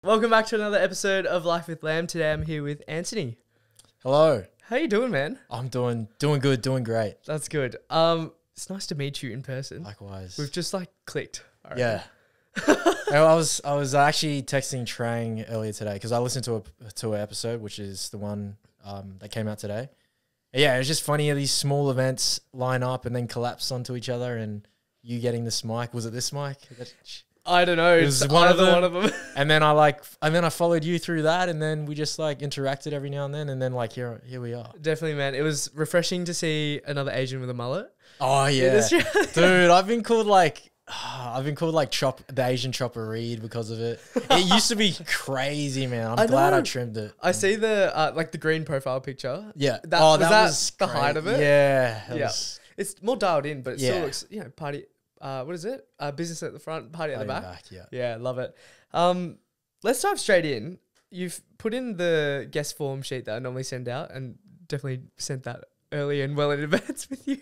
Welcome back to another episode of Life with Lamb. Today I'm here with Anthony. Hello. How you doing, man? I'm doing good, doing great. That's good. It's nice to meet you in person. Likewise. We've just clicked. Yeah. I was actually texting Trang earlier today because I listened to an episode, which is the one that came out today. Yeah, it was just funny how these small events line up and then collapse onto each other, and you getting this mic. Was it this mic? I don't know. It was it's one of them. And then I followed you through that, and then we just interacted every now and then here we are. Definitely, man. It was refreshing to see another Asian with a mullet. Oh yeah, dude. I've been called the Asian Chopper Reed because of it. It used to be crazy, man. I'm glad I trimmed it. I see the the green profile picture. Yeah. That was the height of it. Yeah. It's more dialed in, but it still Yeah. looks, party. What is it? Business at the front, party at the back. Yeah. Yeah, love it. Let's dive straight in. You've put in the guest form sheet that I normally send out, and definitely sent that early and well in advance with you.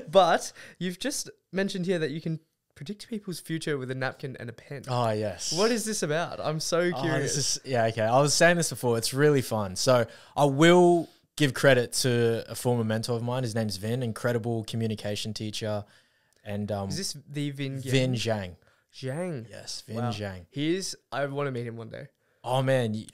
But you've just mentioned here that you can predict people's future with a napkin and a pen. Oh, yes. What is this about? I'm so curious. Okay. I was saying this before. It's really fun. So I will give credit to a former mentor of mine. His name's Vin, incredible communication teacher. And is this the Vin? Vin Zhang. Zhang. Yes, Vin Zhang. I want to meet him one day. Oh man,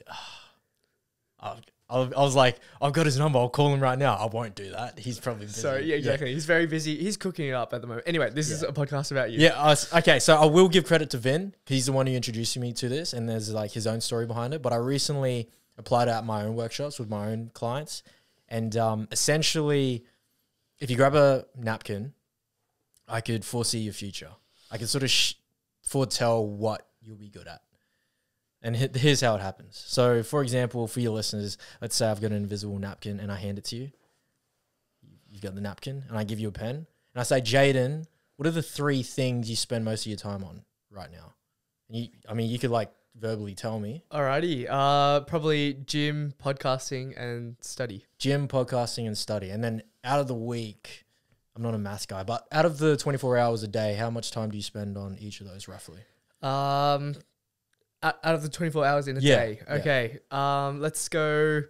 I was like, I've got his number. I'll call him right now. I won't do that. He's probably busy. So yeah, exactly. Yeah. He's very busy. He's cooking it up at the moment. Anyway, this is a podcast about you. Yeah. Okay. So I will give credit to Vin. He's the one who introduced me to this, and there's his own story behind it. But I recently applied it at my own workshops with my own clients, and essentially, if you grab a napkin, I could foresee your future. I could sort of foretell what you'll be good at. And here's how it happens. So, for example, for your listeners, let's say I've got an invisible napkin and I hand it to you. You've got the napkin and I give you a pen. And I say, Jaden, what are the 3 things you spend most of your time on right now? And you could verbally tell me. Alrighty. Probably gym, podcasting, and study. Gym, podcasting, and study. And then out of the week, I'm not a maths guy, but out of the 24 hours a day, how much time do you spend on each of those roughly? Out of the 24 hours in a day. Okay. Yeah. Let's go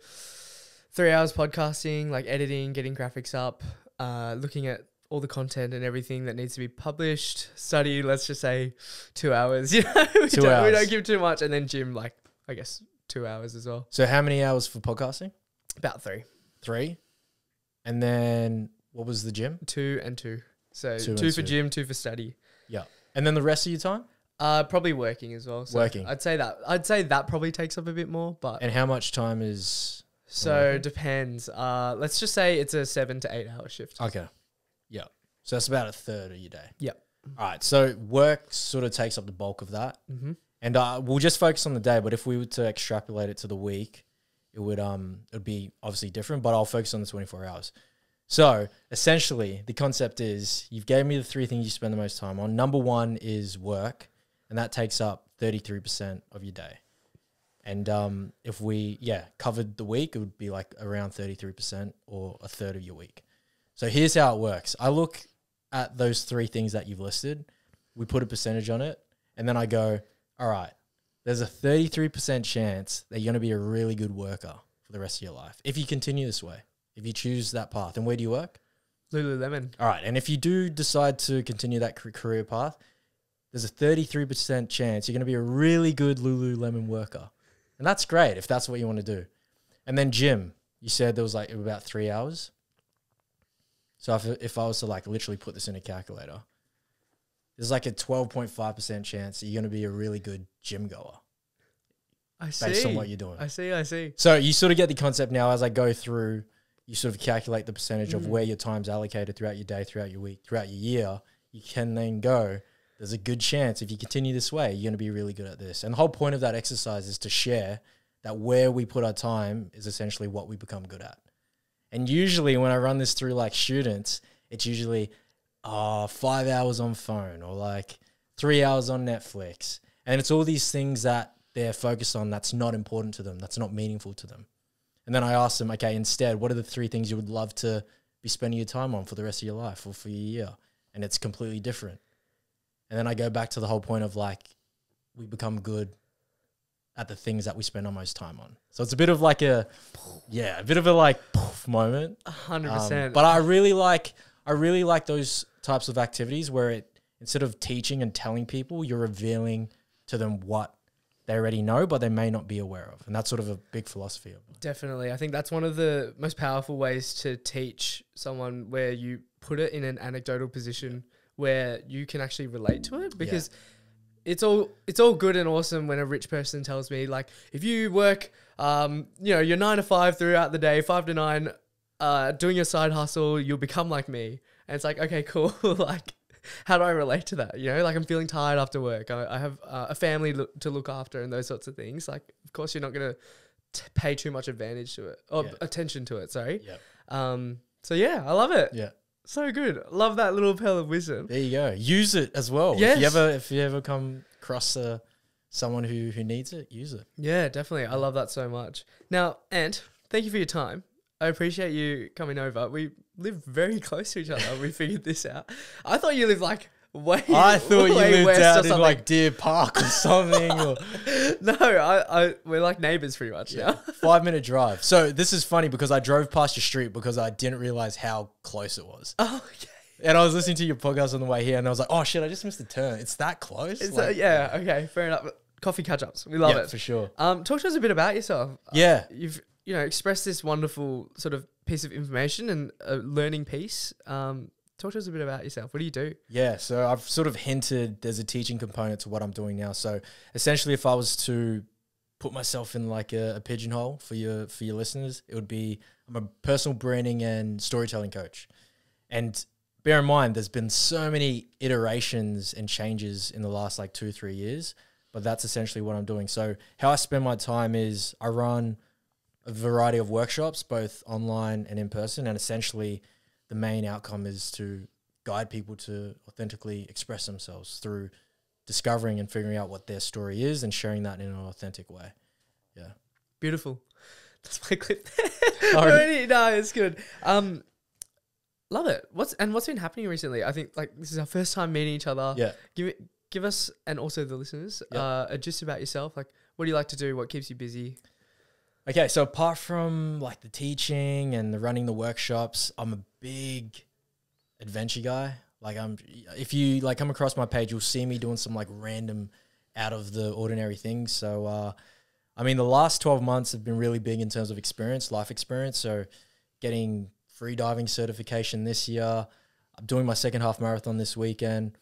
3 hours podcasting, editing, getting graphics up, looking at all the content and everything that needs to be published. Study, let's just say 2 hours. We don't give too much. And then gym, I guess 2 hours as well. So how many hours for podcasting? About 3. 3? And then what was the gym? 2 and 2. So 2 for gym, 2 for study. Yeah. And then the rest of your time? Probably working as well. So working. I'd say that probably takes up a bit more, but. And how much time is? So it depends. Let's just say it's a 7 to 8 hour shift. Okay. Yeah. So that's about a third of your day. Yep. All right. So work sort of takes up the bulk of that. Mm-hmm. And we'll just focus on the day, but if we were to extrapolate it to the week, it would be obviously different, but I'll focus on the 24 hours. So essentially the concept is you've gave me the 3 things you spend the most time on. Number 1 is work. And that takes up 33% of your day. And if we, covered the week, it would be around 33% or a third of your week. So here's how it works. I look at those 3 things that you've listed. We put a percentage on it. And then I go, all right, there's a 33% chance that you're going to be a really good worker for the rest of your life. If you continue this way, if you choose that path. And where do you work? Lululemon. All right. And if you do decide to continue that career path, there's a 33% chance you're going to be a really good Lululemon worker. And that's great if that's what you want to do. And then gym, you said there was about 3 hours. So if I was to literally put this in a calculator, there's a 12.5% chance that you're going to be a really good gym goer. I see. Based on what you're doing. I see. So you sort of get the concept now as I go through, you sort of calculate the percentage of where your time's allocated throughout your day, throughout your week, throughout your year. You can then go, there's a good chance if you continue this way, you're going to be really good at this. And the whole point of that exercise is to share that where we put our time is essentially what we become good at. And usually when I run this through students, it's usually 5 hours on phone or 3 hours on Netflix. And it's all these things that they're focused on that's not important to them, that's not meaningful to them. And then I ask them, okay, instead, what are the 3 things you would love to be spending your time on for the rest of your life or for your year? And it's completely different. And then I go back to the whole point of we become good at the things that we spend our most time on. So it's a bit of like a bit of a like poof moment. 100%. But I really like those types of activities where instead of teaching and telling people, you're revealing to them what they already know, but they may not be aware of. And that's sort of a big philosophy of it. Definitely. I think that's one of the most powerful ways to teach someone, where you put it in an anecdotal position where you can actually relate to it, because it's all good and awesome when a rich person tells me, like, if you work, you're 9 to 5 throughout the day, 5 to 9, doing your side hustle, you'll become like me. And it's like, okay, cool. Like, how do I relate to that? You know, like, I'm feeling tired after work. I have a family to look after and those sorts of things. Like, of course, you're not going to pay too much advantage to it or attention to it. Sorry. Yeah. So yeah, I love it. Yeah. So good. Love that little pearl of wisdom. There you go. Use it as well. Yes. If you ever come across someone who needs it, use it. Yeah, definitely. I love that so much. Now, Ant, thank you for your time. I appreciate you coming over. We live very close to each other. We figured this out. I thought you lived like way. I thought you lived west out or in something. like Deer Park or something. Or No, we're like neighbors pretty much now. 5-minute drive. So this is funny because I drove past your street because I didn't realize how close it was. Oh, okay. And I was listening to your podcast on the way here, and I was like, "Oh shit, I just missed the turn. It's that close." It's Like, yeah, okay, fair enough. Coffee catch-ups. We love it. for sure. Talk to us a bit about yourself. Yeah. You've expressed this wonderful sort of piece of information and a learning piece. Talk to us a bit about yourself. What do you do? Yeah, so I've sort of hinted there's a teaching component to what I'm doing now. So essentially, if I was to put myself in like a pigeonhole for your listeners, it would be I'm a personal branding and storytelling coach. And bear in mind, there's been so many iterations and changes in the last like 2-3 years, but that's essentially what I'm doing. So how I spend my time is I run a variety of workshops, both online and in person, and essentially the main outcome is to guide people to authentically express themselves through discovering and figuring out what their story is and sharing that in an authentic way. Yeah. Beautiful. That's my clip there. Already, no, it's good. Love it. What's been happening recently? I think like this is our first time meeting each other. Yeah. Give us, and also the listeners, a gist about yourself. Like, what do you like to do? What keeps you busy? Okay, so apart from like the teaching and the running the workshops, I'm a big adventure guy. Like if you like come across my page, you'll see me doing some like random out of the ordinary things. So, I mean, the last 12 months have been really big in terms of life experience. So getting free diving certification this year. I'm doing my second half marathon this weekend.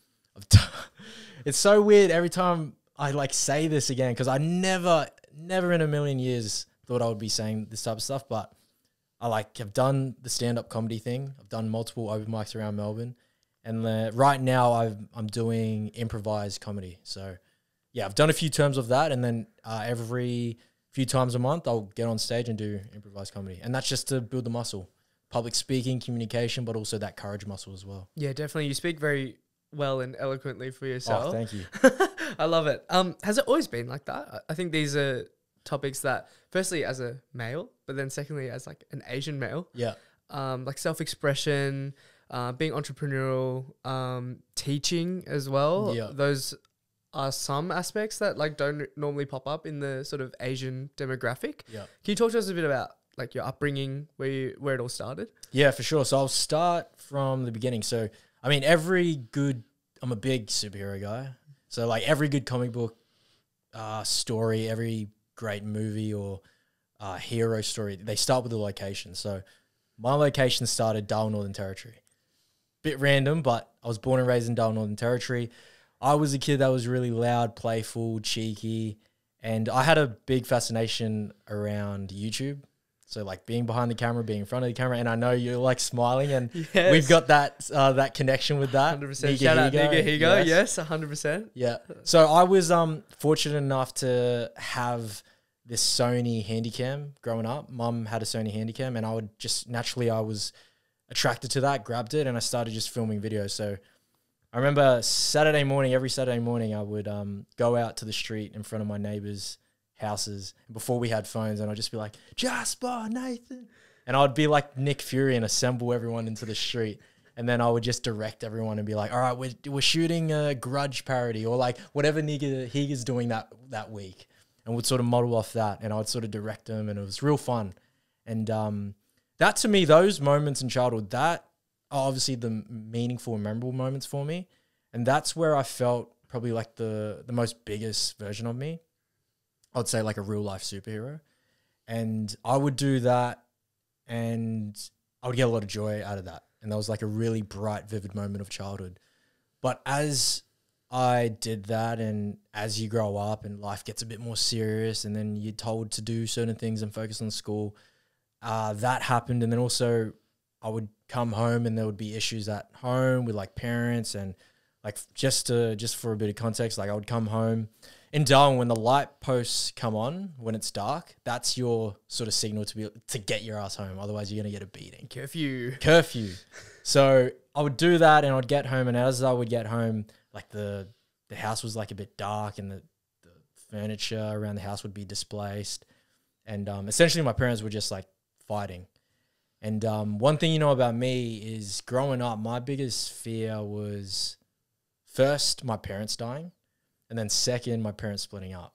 It's so weird every time I like say this again, because I never in a million years thought I would be saying this type of stuff, but I like have done the stand-up comedy thing. I've done multiple open mics around Melbourne, and right now I'm doing improvised comedy. So yeah, I've done a few terms of that, and then every few times a month I'll get on stage and do improvised comedy, and that's just to build the muscle, public speaking, communication, but also that courage muscle as well. Yeah, definitely. You speak very well and eloquently for yourself. Oh, thank you. I love it. Has it always been like that? I think these are topics that, firstly, as a male, but then secondly, as like an Asian male, like self-expression, being entrepreneurial, teaching as well. Yeah. Those are some aspects that like don't normally pop up in the sort of Asian demographic. Yeah. Can you talk to us a bit about like your upbringing, where it all started? Yeah, for sure. So I'll start from the beginning. So, I mean, I'm a big superhero guy. So like every good comic book story, every great movie or hero story, they start with a location. So my location started Darwin, Northern Territory. Bit random, but I was born and raised in Darwin, Northern Territory. I was a kid that was really loud, playful, cheeky, and I had a big fascination around YouTube. So like being behind the camera, being in front of the camera, and I know you're like smiling, and we've got that connection with that. 100%. Shout out Niga Higo. Yes, 100%. Yeah. So I was fortunate enough to have this Sony Handycam growing up. Mum had a Sony Handycam, and I was attracted to that, grabbed it, and I started just filming videos. So I remember every Saturday morning, I would go out to the street in front of my neighbors' houses before we had phones, and I'd just be like, Jasper, Nathan, and I'd be like Nick Fury and assemble everyone into the street, and then I would just direct everyone and be like, all right, we're shooting a Grudge parody or like whatever Higa's doing that week, and would sort of model off that, and I would sort of direct them, and it was real fun. And that to me, those moments in childhood, that are obviously the meaningful and memorable moments for me. And that's where I felt probably like the most biggest version of me. I'd say like a real life superhero. And I would do that and I would get a lot of joy out of that. And that was like a really bright, vivid moment of childhood. But as I did that, and as you grow up and life gets a bit more serious, and then you're told to do certain things and focus on school, that happened. And then also I would come home and there would be issues at home with like parents, and like just for a bit of context, like I would come home in Darwin when the light posts come on, when it's dark, that's your sort of signal to get your ass home. Otherwise you're going to get a beating. Curfew. So I would do that and I'd get home, and as I would get home, like the house was like a bit dark, and the furniture around the house would be displaced. And essentially my parents were just like fighting. And one thing you know about me is growing up, my biggest fear was first my parents dying, and then second my parents splitting up.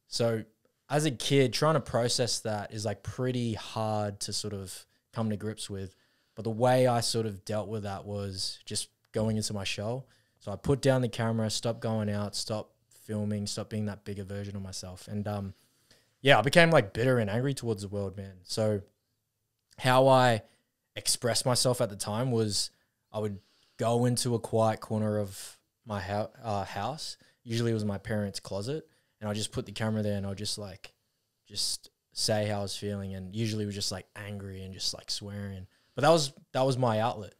So as a kid, trying to process that is like pretty hard to sort of come to grips with. But the way I sort of dealt with that was just going into my shell. So I put down the camera, stopped going out, stopped filming, stopped being that bigger version of myself. And yeah, I became like bitter and angry towards the world, man. So how I expressed myself at the time was I would go into a quiet corner of my house. Usually it was my parents' closet, and I'll just put the camera there and I'll just say how I was feeling, and usually it was just like angry and just like swearing. But that was my outlet.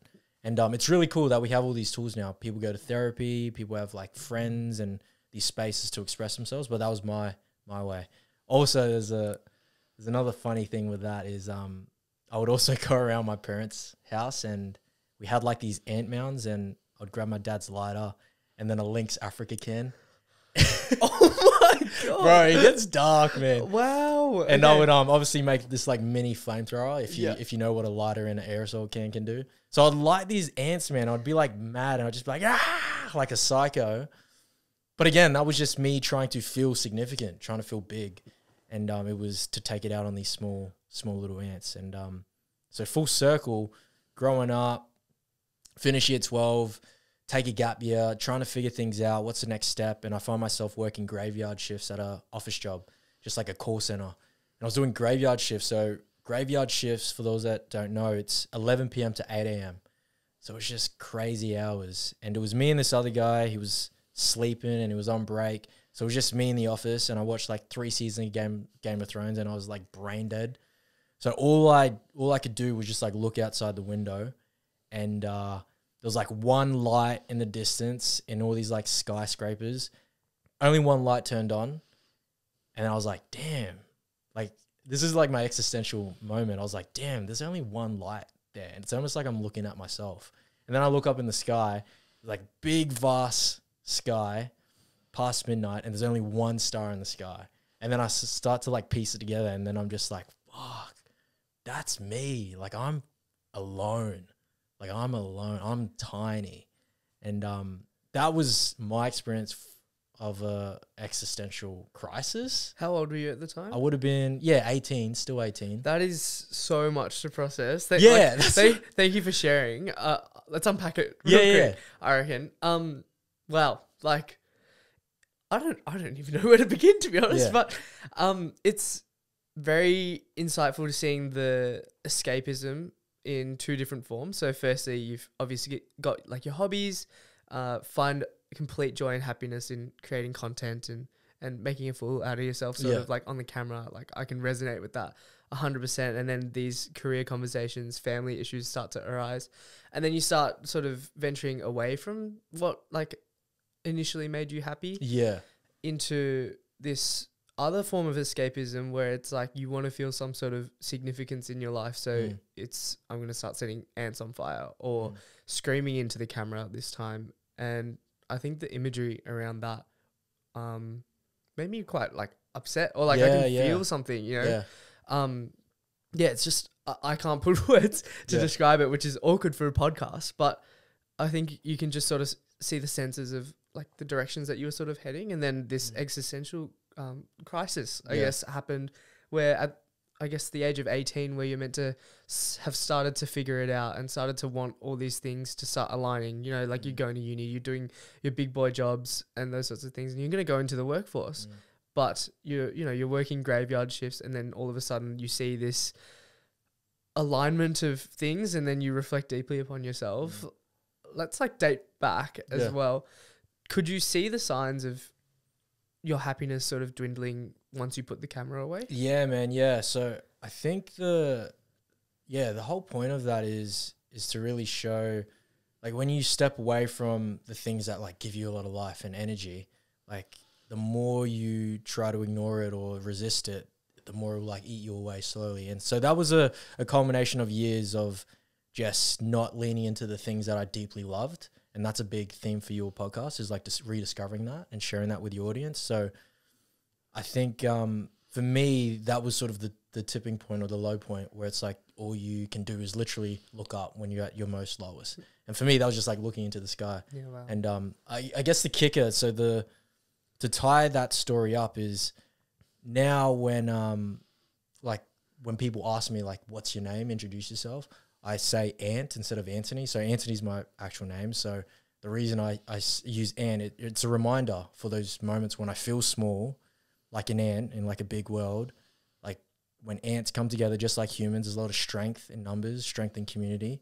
And it's really cool that we have all these tools now. People go to therapy, people have like friends and these spaces to express themselves, but that was my way. Also, there's another funny thing with that is I would also go around my parents' house, and we had like these ant mounds, and I'd grab my dad's lighter and then a Lynx Africa can. Oh my God. Bro, it gets dark, man. Wow. And okay. I would obviously make this like mini flamethrower if you know what a lighter in an aerosol can do. So I'd light these ants, man. I'd be like mad, and I'd just be like, like a psycho. But again, that was just me trying to feel significant, trying to feel big. And it was to take it out on these small little ants. And so full circle, growing up, finish year 12, take a gap year, trying to figure things out. What's the next step? And I find myself working graveyard shifts at a office job, just like a call center. And I was doing graveyard shifts. So graveyard shifts, for those that don't know, it's 11 p.m. to 8 a.m. So it's just crazy hours. And it was me and this other guy. He was sleeping and he was on break. So it was just me in the office, and I watched like 3 seasons of Game of Thrones, and I was like brain dead. So all I could do was just like look outside the window, and there was like one light in the distance in all these like skyscrapers. Only one light turned on, and I was like, damn, like this is like my existential moment. I was like, damn, there's only one light there, and it's almost like I'm looking at myself. And then I look up in the sky, like big vast sky, past midnight, and there's only one star in the sky. And then I start to like piece it together, and then I'm just like, fuck, that's me. Like I'm alone. I'm tiny. And that was my experience of a existential crisis. How old were you at the time? I would have been, 18, still 18. That is so much to process. Thank you for sharing. Let's unpack it real quick, I reckon. Wow, like I don't even know where to begin, to be honest. But it's very insightful to seeing the escapism in 2 different forms. So firstly, you've obviously got like your hobbies, find complete joy and happiness in creating content and making a fool out of yourself, sort of like on the camera. Like I can resonate with that 100%. And then these career conversations, family issues start to arise, and then you start sort of venturing away from what like initially made you happy into this other form of escapism where it's like you want to feel some sort of significance in your life. So it's, I'm going to start setting ants on fire or screaming into the camera this time. And I think the imagery around that made me quite like upset, or like I can feel something, you know? It's just, I can't put words to describe it, which is awkward for a podcast, but I think you can just sort of see the senses of like the directions that you were sort of heading, and then this existential crisis, I guess, happened where at, I guess, the age of 18, where you're meant to have started to figure it out and started to want all these things to start aligning, you know, like you're going to uni, you're doing your big boy jobs and those sorts of things, and you're going to go into the workforce, but you're working graveyard shifts, and then all of a sudden you see this alignment of things, and then you reflect deeply upon yourself. Let's like date back as well. Could you see the signs of your happiness sort of dwindling once you put the camera away? Yeah, man. Yeah. So I think the whole point of that is to really show, like, when you step away from the things that like give you a lot of life and energy, like the more you try to ignore it or resist it, the more it will like eat you away slowly. And so that was a culmination of years of just not leaning into the things that I deeply loved. And that's a big theme for your podcast, is like just rediscovering that and sharing that with your audience. So I think for me, that was sort of the tipping point or the low point, where it's like all you can do is literally look up when you're at your most lowest. And for me, that was just like looking into the sky. Yeah, wow. And I guess the kicker, so to tie that story up, is now when like when people ask me like, what's your name, introduce yourself, I say Ant instead of Anthony. So Anthony's my actual name. So the reason I use Ant, it's a reminder for those moments when I feel small, like an ant in like a big world. Like when ants come together, just like humans, there's a lot of strength in numbers, strength in community.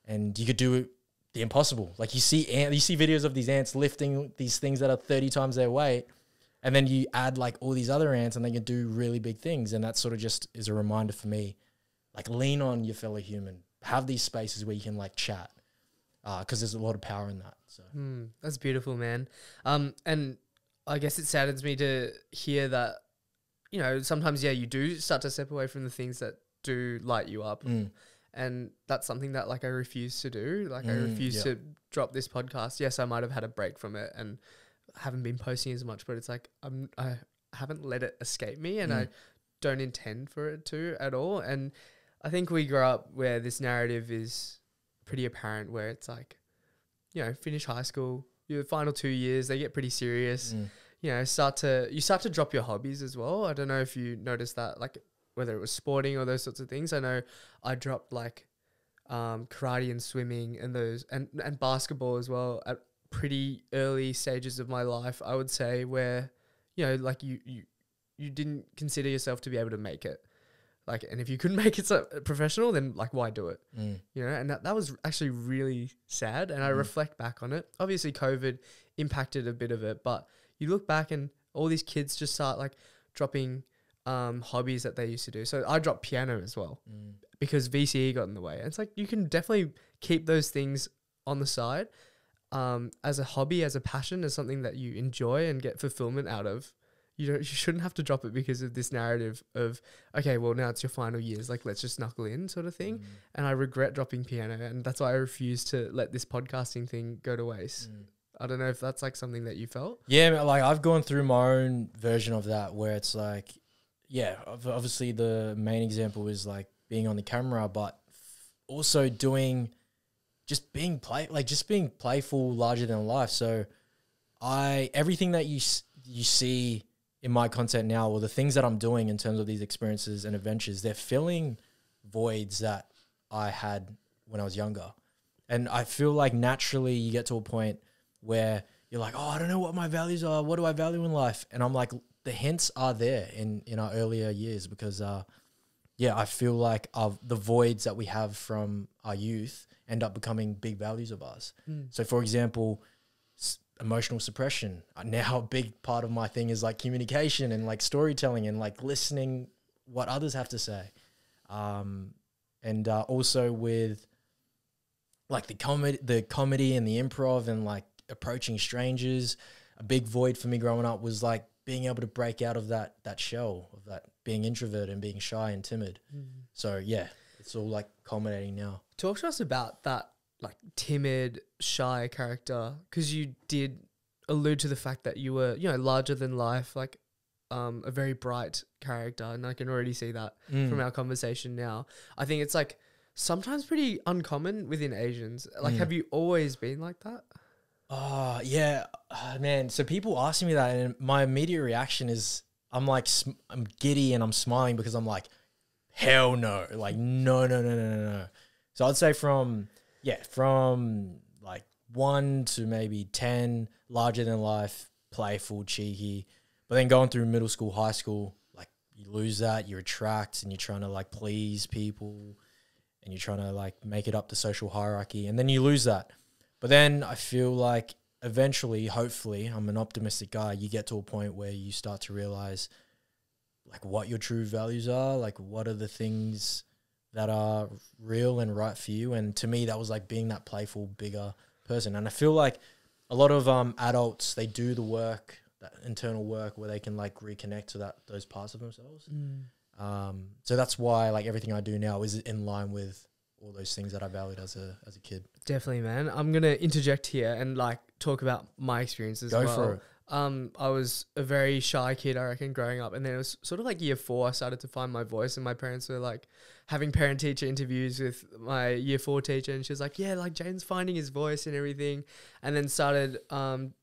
And you could do the impossible. Like you see videos of these ants lifting these things that are 30 times their weight. And then you add like all these other ants and they can do really big things. And that sort of just is a reminder for me, like lean on your fellow human. Have these spaces where you can like chat, because there's a lot of power in that. So that's beautiful, man. And I guess it saddens me to hear that, you know, sometimes, you do start to step away from the things that do light you up. And that's something that like I refuse to do. Like I refuse to drop this podcast. Yes, I might have had a break from it and haven't been posting as much, but it's like I haven't let it escape me, and I don't intend for it to at all. And I think we grow up where this narrative is pretty apparent, where it's like, you know, finish high school, your final 2 years, they get pretty serious. You know, you start to drop your hobbies as well. I don't know if you noticed that, like whether it was sporting or those sorts of things. I know I dropped like karate and swimming and those and basketball as well at pretty early stages of my life, I would say, where, you know, like you didn't consider yourself to be able to make it. Like, and if you couldn't make it so professional, then like, why do it? You know, and that was actually really sad. And I reflect back on it. Obviously COVID impacted a bit of it, but you look back and all these kids just start like dropping hobbies that they used to do. So I dropped piano as well because VCE got in the way. And it's like, you can definitely keep those things on the side as a hobby, as a passion, as something that you enjoy and get fulfillment out of. You shouldn't have to drop it because of this narrative of, okay, well, now it's your final years, like, let's just knuckle in sort of thing. And I regret dropping piano, and that's why I refuse to let this podcasting thing go to waste. I don't know if that's like something that you felt. Yeah, like I've gone through my own version of that, where it's like, yeah, obviously the main example is like being on the camera, but also just being playful, larger than life. So everything that you see in my content now, or the things that I'm doing in terms of these experiences and adventures, they're filling voids that I had when I was younger. And I feel like naturally you get to a point where you're like, oh, I don't know what my values are. What do I value in life? And I'm like, the hints are there in our earlier years, because, I feel like the voids that we have from our youth end up becoming big values of ours. So for example, emotional suppression. Now a big part of my thing is like communication and like storytelling and like listening what others have to say. And also with like the comedy and the improv and like approaching strangers. A big void for me growing up was like being able to break out of that shell of that being introvert and being shy and timid. So yeah, it's all like culminating now. Talk to us about that, like timid, shy character, because you did allude to the fact that you were, you know, larger than life, like a very bright character, and I can already see that from our conversation now. I think it's like sometimes pretty uncommon within Asians. Like, have you always been like that? Oh, yeah, man. So people ask me that, and my immediate reaction is I'm like, I'm giddy and I'm smiling because I'm like, hell no. Like, no, no, no, no, no, no. So I'd say from like 1 to maybe 10, larger than life, playful, cheeky. But then going through middle school, high school, like you lose that, you attract and you're trying to like please people and you're trying to like make it up the social hierarchy and then you lose that. But then I feel like eventually, hopefully, I'm an optimistic guy, you get to a point where you start to realize like what your true values are, like what are the things that are real and right for you. And to me, that was like being that playful, bigger person. And I feel like a lot of adults, they do the work, that internal work where they can like reconnect to those parts of themselves. So that's why like everything I do now is in line with all those things that I valued as a kid. Definitely, man. I'm gonna interject here and like talk about my experiences. Go as well. for it. I was a very shy kid, I reckon, growing up, and then it was sort of like year 4 I started to find my voice, and my parents were like having parent-teacher interviews with my year 4 teacher, and she was like, yeah, like Jaden's finding his voice and everything, and then started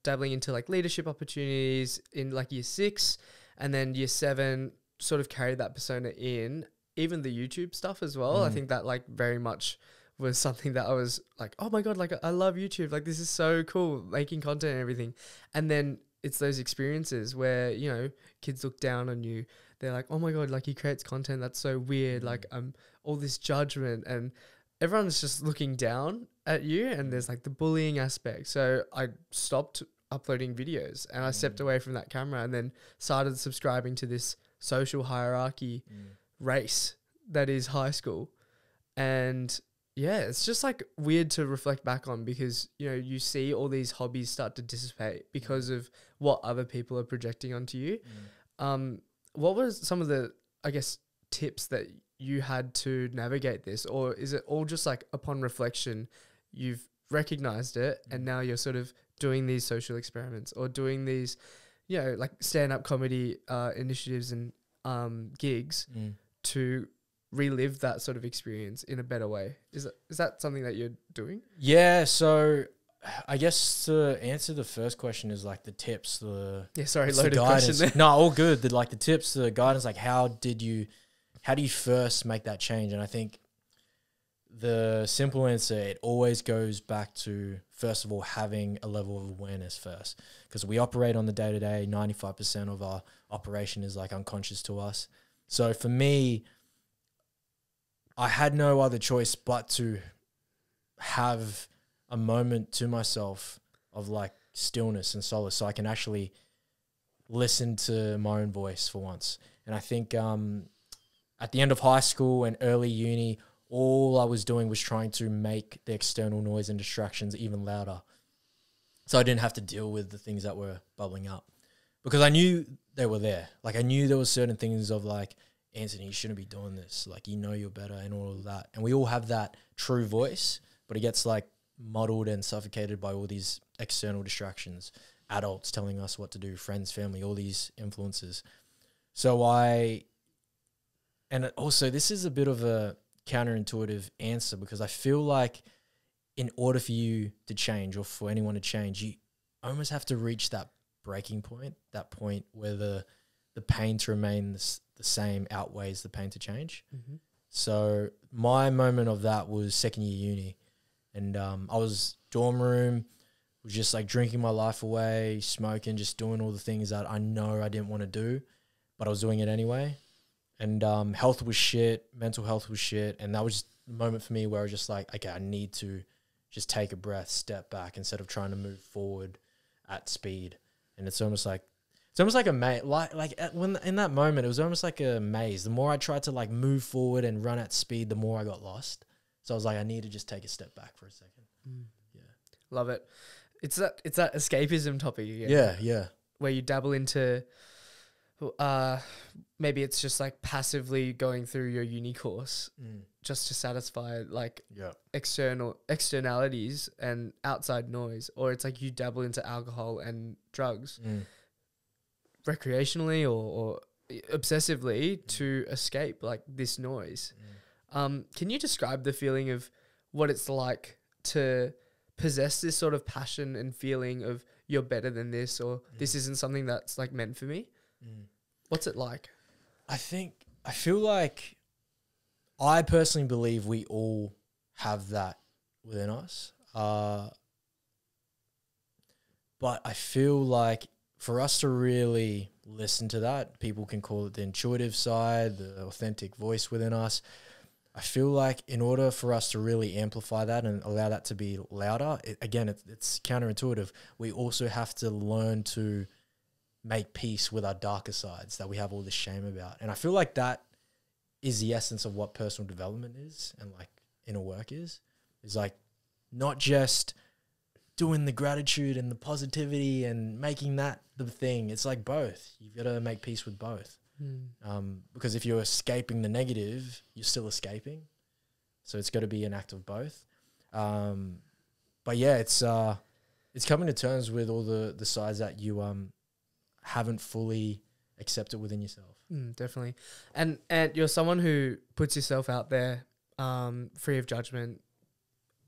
dabbling into like leadership opportunities in like year 6, and then year 7 sort of carried that persona in, even the YouTube stuff as well. I think that like very much was something that I was like, oh my God, like I love YouTube. Like this is so cool, making content and everything. And then it's those experiences where, you know, kids look down on you. They're like, oh my God, like he creates content. That's so weird. Like all this judgment and everyone's just looking down at you. And there's like the bullying aspect. So I stopped uploading videos and I stepped away from that camera and then started subscribing to this social hierarchy race that is high school. And yeah, it's just like weird to reflect back on because, you know, you see all these hobbies start to dissipate because of what other people are projecting onto you. What was some of the, I guess, tips that you had to navigate this? Or is it all just like upon reflection, you've recognized it and now you're sort of doing these social experiments or doing these, you know, like stand-up comedy initiatives and gigs to relive that sort of experience in a better way? Is that something that you're doing? Yeah, so I guess to answer the first question is like the tips, loaded question there. No, all good. The tips, the guidance, like how do you first make that change? And I think the simple answer, it always goes back to, first of all, having a level of awareness first, because we operate on the day-to-day. 95% of our operation is like unconscious to us. So for me, I had no other choice but to have a moment to myself of like stillness and solace so I can actually listen to my own voice for once. And I think at the end of high school and early uni, all I was doing was trying to make the external noise and distractions even louder. So I didn't have to deal with the things that were bubbling up because I knew they were there. Like I knew there were certain things of like, Anthony, you shouldn't be doing this. Like, you know you're better and all of that. And we all have that true voice, but it gets like muddled and suffocated by all these external distractions, adults telling us what to do, friends, family, all these influences. So and also this is a bit of a counterintuitive answer because I feel like in order for you to change or for anyone to change, you almost have to reach that breaking point, that point where the pain to remain the same outweighs the pain to change. So my moment of that was second year uni. And I was dorm room, was just like drinking my life away, smoking, just doing all the things that I know I didn't want to do, but I was doing it anyway. And health was shit, mental health was shit. And that was just the moment for me where I was just like, okay, I need to just take a breath, step back instead of trying to move forward at speed. And it's almost like a maze. When in that moment, it was almost like a maze. The more I tried to like move forward and run at speed, the more I got lost. So I was like, I need to just take a step back for a second. Yeah, love it. It's that escapism topic again. Yeah. Where you dabble into, maybe it's just like passively going through your uni course just to satisfy like externalities and outside noise, or it's like you dabble into alcohol and drugs. Recreationally or obsessively to escape like this noise. Can you describe the feeling of what it's like to possess this sort of passion and feeling of you're better than this, or this isn't something that's like meant for me? What's it like? I feel like I personally believe we all have that within us. But I feel like for us to really listen to that, people can call it the intuitive side, the authentic voice within us. I feel like in order for us to really amplify that and allow that to be louder, it's counterintuitive. We also have to learn to make peace with our darker sides that we have all this shame about. And I feel like that is the essence of what personal development is, and like inner work is like not just doing the gratitude and the positivity and making that the thing. It's like both. You've got to make peace with both. Because if you're escaping the negative, you're still escaping. So it's got to be an act of both. But yeah, it's coming to terms with all the sides that you haven't fully accepted within yourself. Definitely. And you're someone who puts yourself out there free of judgment,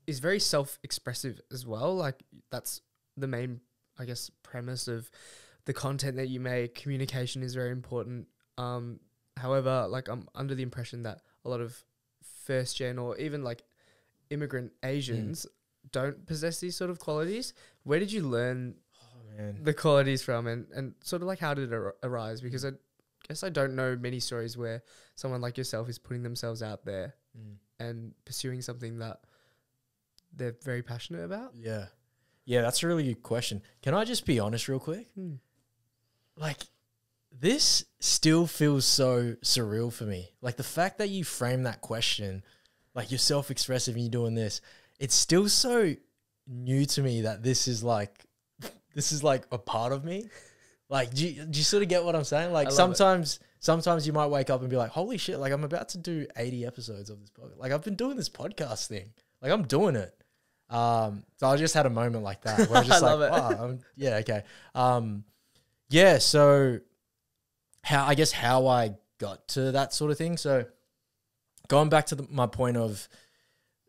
is very self-expressive as well. Like that's the main, I guess, premise of the content that you make. Communication is very important. However, like I'm under the impression that a lot of first gen or even like immigrant Asians don't possess these sort of qualities. Where did you learn the qualities from, and sort of like how did it arise? Because I guess I don't know many stories where someone like yourself is putting themselves out there and pursuing something that they're very passionate about. Yeah, that's a really good question. Can I just be honest real quick? Like, this still feels so surreal for me. Like the fact that you frame that question, like you're self-expressive and you're doing this, it's still so new to me that this is like a part of me. Like, do you sort of get what I'm saying? Like sometimes you might wake up and be like, holy shit, like I'm about to do 80 episodes of this podcast. Like I've been doing this podcast thing. Like I'm doing it. So I just had a moment like that where I was just like, wow, yeah, okay. Yeah, so how I got to that sort of thing. So going back to my point of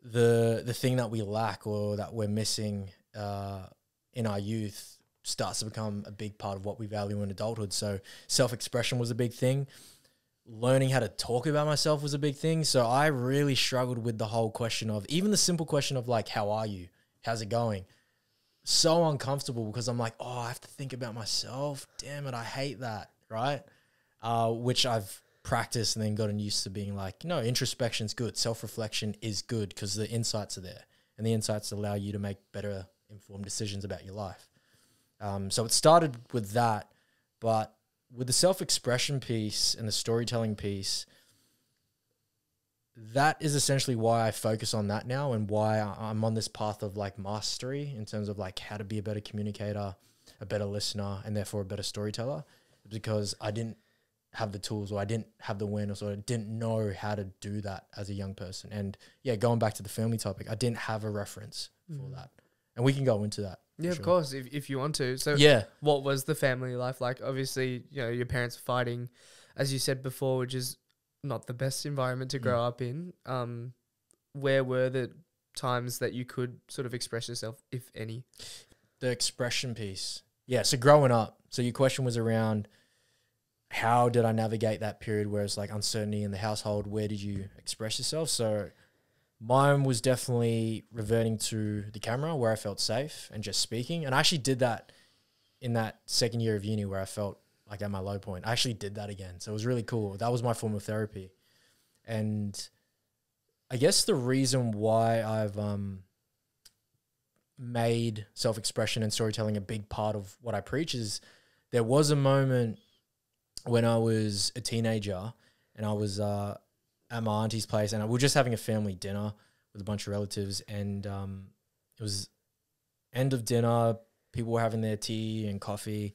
the thing that we lack or that we're missing in our youth starts to become a big part of what we value in adulthood. So self-expression was a big thing. Learning how to talk about myself was a big thing. So I really struggled with the whole question of, even the simple question of like, how are you? How's it going? So uncomfortable because I'm like, oh, I have to think about myself. Damn it, I hate that, right? Which I've practiced and then gotten used to being like, no, introspection's good. Self-reflection is good because the insights are there. And the insights allow you to make better informed decisions about your life. So it started with that, but with the self-expression piece and the storytelling piece, that is essentially why I focus on that now and why I'm on this path of like mastery in terms of like how to be a better communicator, a better listener, and therefore a better storyteller, because I didn't have the tools, or I didn't have the awareness, or I didn't know how to do that as a young person. And yeah, going back to the family topic, I didn't have a reference for that. And we can go into that. Yeah, of course, if you want to. So yeah, what was the family life like? Obviously, you know, your parents were fighting, as you said before, which is not the best environment to grow up in. Where were the times that you could sort of express yourself, if any? The expression piece. Yeah, so growing up, so your question was around how did I navigate that period where it's like uncertainty in the household? Where did you express yourself? So mine was definitely reverting to the camera where I felt safe and just speaking. And I actually did that in that second year of uni where I felt like at my low point. I actually did that again. So it was really cool. That was my form of therapy. And I guess the reason why I've made self-expression and storytelling a big part of what I preach is there was a moment when I was a teenager and I was at my auntie's place and we were just having a family dinner with a bunch of relatives, and it was end of dinner. People were having their tea and coffee,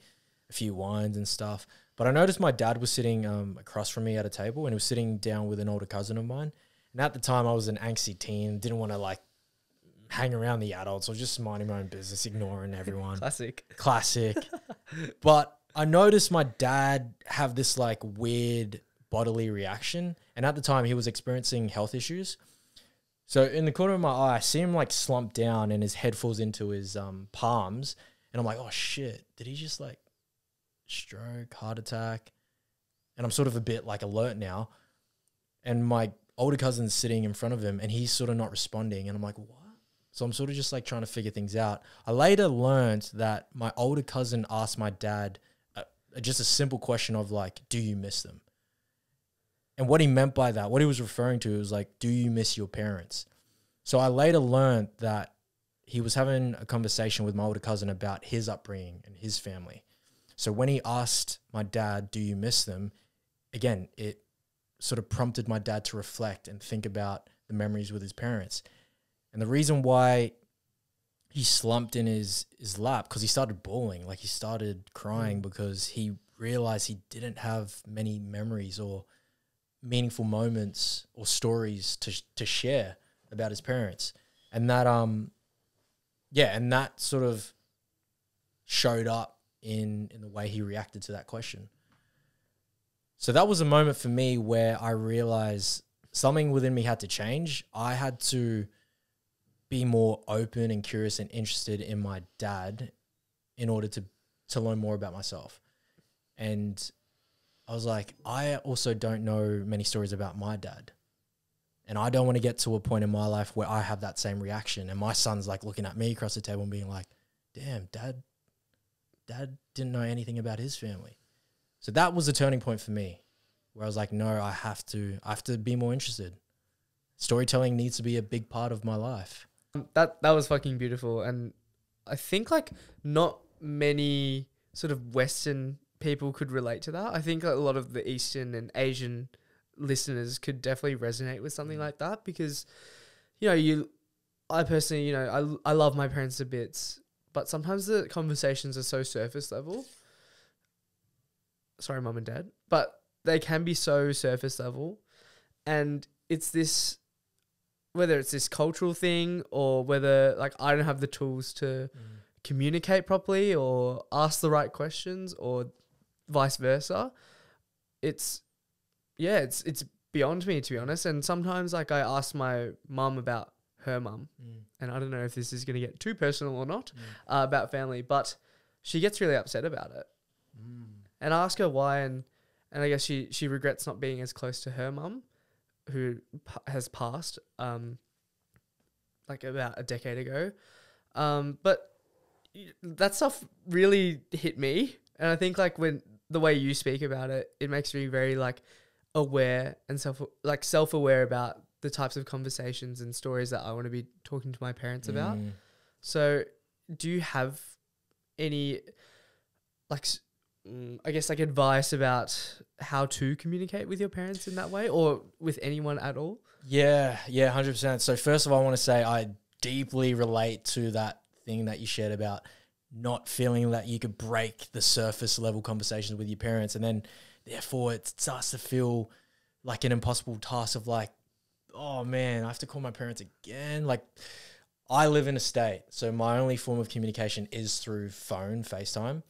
a few wines and stuff. But I noticed my dad was sitting across from me at a table, and he was sitting down with an older cousin of mine. And at the time I was an angsty teen, didn't want to like hang around the adults, or just minding my own business, ignoring everyone. Classic. But I noticed my dad have this like weird bodily reaction. And at the time he was experiencing health issues. So in the corner of my eye, I see him like slump down and his head falls into his palms. And I'm like, oh shit, did he just like stroke, heart attack? and I'm sort of a bit like alert now. And my older cousin's sitting in front of him and he's sort of not responding. And I'm like, what? So I'm sort of just like trying to figure things out. I later learned that my older cousin asked my dad just a simple question of like, do you miss them? And what he meant by that, what he was referring to was like, do you miss your parents? So I later learned that he was having a conversation with my older cousin about his upbringing and his family. So when he asked my dad, do you miss them? Again, it sort of prompted my dad to reflect and think about the memories with his parents. And the reason why he slumped in his lap, because he started bawling, like he started crying because he realized he didn't have many memories or meaningful moments or stories to share about his parents. And that, and that sort of showed up in the way he reacted to that question. So that was a moment for me where I realized something within me had to change. I had to be more open and curious and interested in my dad in order to learn more about myself. And I was like, I also don't know many stories about my dad. And I don't want to get to a point in my life where I have that same reaction. And my son's like looking at me across the table and being like, damn, dad didn't know anything about his family. So that was a turning point for me where I was like, no, I have to be more interested. Storytelling needs to be a big part of my life. That was fucking beautiful. And I think like not many sort of Western people could relate to that. I think a lot of the Eastern and Asian listeners could definitely resonate with something like that because, I personally, I love my parents to bits, but sometimes the conversations are so surface level. Sorry, mum and dad, but they can be so surface level. And it's this, whether it's this cultural thing or whether like I don't have the tools to communicate properly or ask the right questions or vice versa. It's beyond me, to be honest. And sometimes like I ask my mum about her mum and I don't know if this is going to get too personal or not about family, but she gets really upset about it. And I ask her why, and I guess she regrets not being as close to her mum, who has passed like about a decade ago. But that stuff really hit me. And I think like when the way you speak about it, it makes me very like aware and self-aware about the types of conversations and stories that I want to be talking to my parents about. So do you have any like I guess like advice about how to communicate with your parents in that way or with anyone at all? Yeah, 100%. So first of all, I want to say I deeply relate to that thing that you shared about not feeling that you could break the surface level conversations with your parents. And then therefore it starts to feel like an impossible task of like, oh man, I have to call my parents again. Like I live in a state, so my only form of communication is through phone, FaceTime.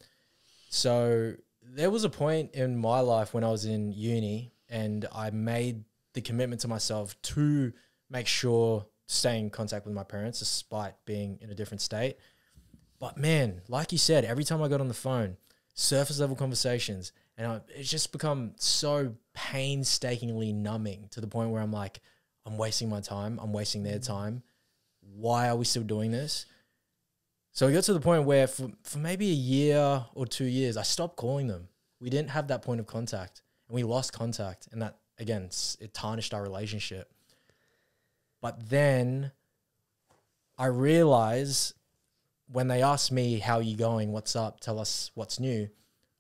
So there was a point in my life when I was in uni and I made the commitment to myself to make sure to stay in contact with my parents despite being in a different state. But man, like you said, every time I got on the phone, surface level conversations, and it's just become so painstakingly numbing to the point where I'm like, I'm wasting my time. I'm wasting their time. Why are we still doing this? So it got to the point where for maybe a year or 2 years, I stopped calling them. We didn't have that point of contact and we lost contact. And that, again, it tarnished our relationship. But then I realized when they asked me, how are you going? What's up? Tell us what's new.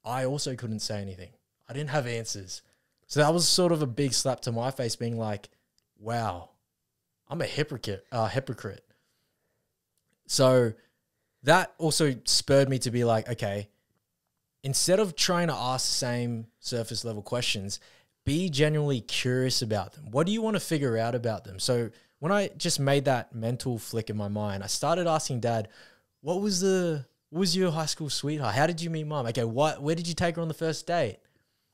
I also couldn't say anything. I didn't have answers. So that was sort of a big slap to my face being like, wow, I'm a hypocrite. So that also spurred me to be like, okay, instead of trying to ask the same surface level questions, be genuinely curious about them. What do you want to figure out about them? So when I just made that mental flick in my mind, I started asking Dad, what was your high school sweetheart? How did you meet Mom? Okay, where did you take her on the first date?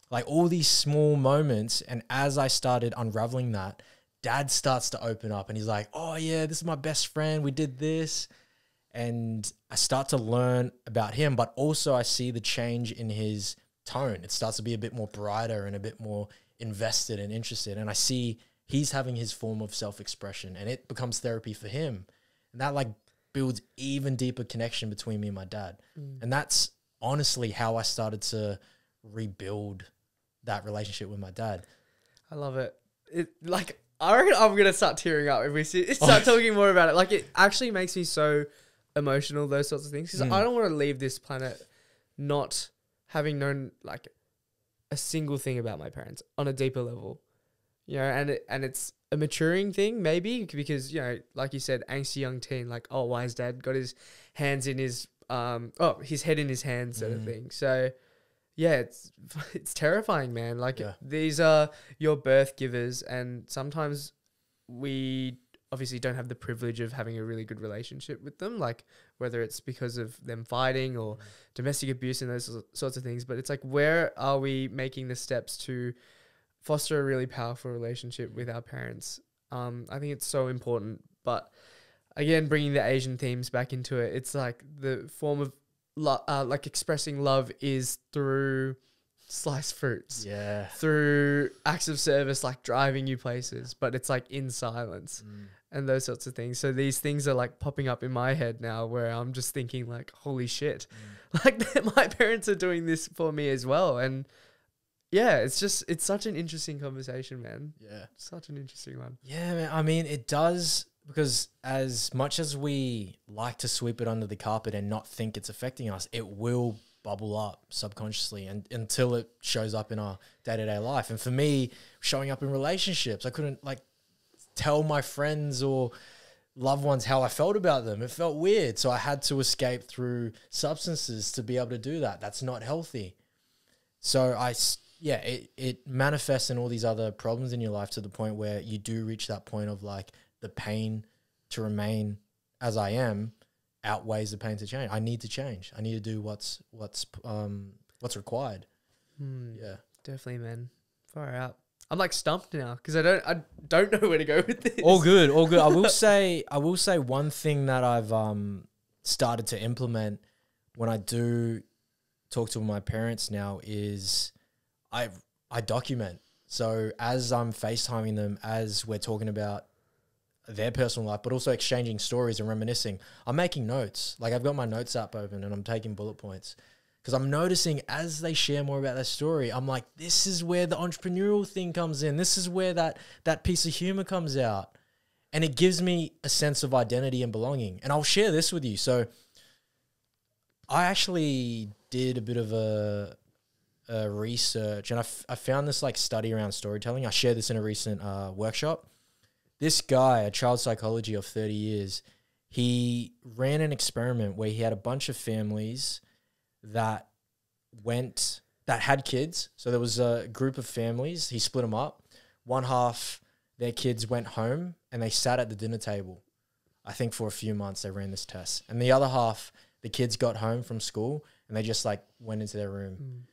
Like all these small moments. And as I started unraveling that, Dad starts to open up and he's like, oh yeah, this is my best friend. We did this. And I start to learn about him, but also I see the change in his tone. It starts to be a bit more brighter and a bit more invested and interested. And I see he's having his form of self-expression, and it becomes therapy for him. And that like builds even deeper connection between me and my dad. And that's honestly how I started to rebuild that relationship with my dad. I love it. Like, I reckon I'm going to start tearing up if we start talking more about it. Like, it actually makes me so emotional, those sorts of things. Because I don't want to leave this planet not having known, like, a single thing about my parents on a deeper level. You know, and it's a maturing thing, maybe, because, you know, like you said, angsty young teen, like, oh, why his dad got his hands in his, his head in his hands sort of thing. So, yeah, it's terrifying, man. Like, these are your birth givers, and sometimes we obviously don't have the privilege of having a really good relationship with them, like whether it's because of them fighting or domestic abuse and those sorts of things. But it's like, where are we making the steps to foster a really powerful relationship with our parents? I think it's so important. But again, bringing the Asian themes back into it, it's like the form of like expressing love is through sliced fruits, through acts of service, like driving you places, but it's like in silence and those sorts of things. So these things are like popping up in my head now, where I'm just thinking like, holy shit, like my parents are doing this for me as well. And yeah, it's such an interesting conversation, man. Yeah, such an interesting one. Yeah, man. I mean, it does, because as much as we like to sweep it under the carpet and not think it's affecting us, it will bubble up subconsciously and until it shows up in our day-to-day life. And for me, showing up in relationships, I couldn't like tell my friends or loved ones how I felt about them. It felt weird. So I had to escape through substances to be able to do that. That's not healthy. So it manifests in all these other problems in your life, to the point where you do reach that point of like, the pain to remain as I am outweighs the pain to change. I need to change. I need to do what's required. Yeah, definitely, man. Far out. I'm like stumped now because I don't know where to go with this. All good. I will say one thing that I've started to implement when I do talk to my parents now is I document. So as I'm FaceTiming them, as we're talking about their personal life, but also exchanging stories and reminiscing, I'm making notes. Like, I've got my notes app open and I'm taking bullet points, because I'm noticing as they share more about their story, I'm like, this is where the entrepreneurial thing comes in. This is where that piece of humor comes out. And it gives me a sense of identity and belonging. And I'll share this with you. So I actually did a bit of a research, and I found this like study around storytelling. I shared this in a recent workshop. This guy, a child psychology of 30 years, he ran an experiment where he had a bunch of families that had kids. So there was a group of families. He split them up. One half, their kids went home and they sat at the dinner table. I think for a few months they ran this test. And the other half, the kids got home from school and they just like went into their room.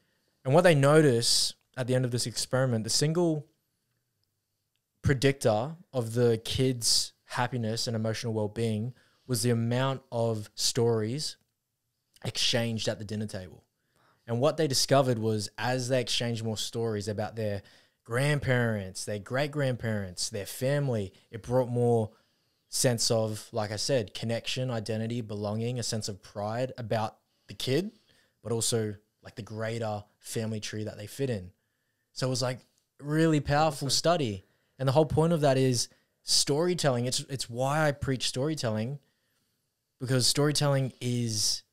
And what they noticed at the end of this experiment, the single predictor of the kids' happiness and emotional well-being was the amount of stories exchanged at the dinner table. And what they discovered was, as they exchanged more stories about their grandparents, their great-grandparents, their family, it brought more sense of, like I said, connection, identity, belonging, a sense of pride about the kid, but also like the greater family tree that they fit in. So it was like really powerful study. And the whole point of that is storytelling. It's why I preach storytelling, because storytelling is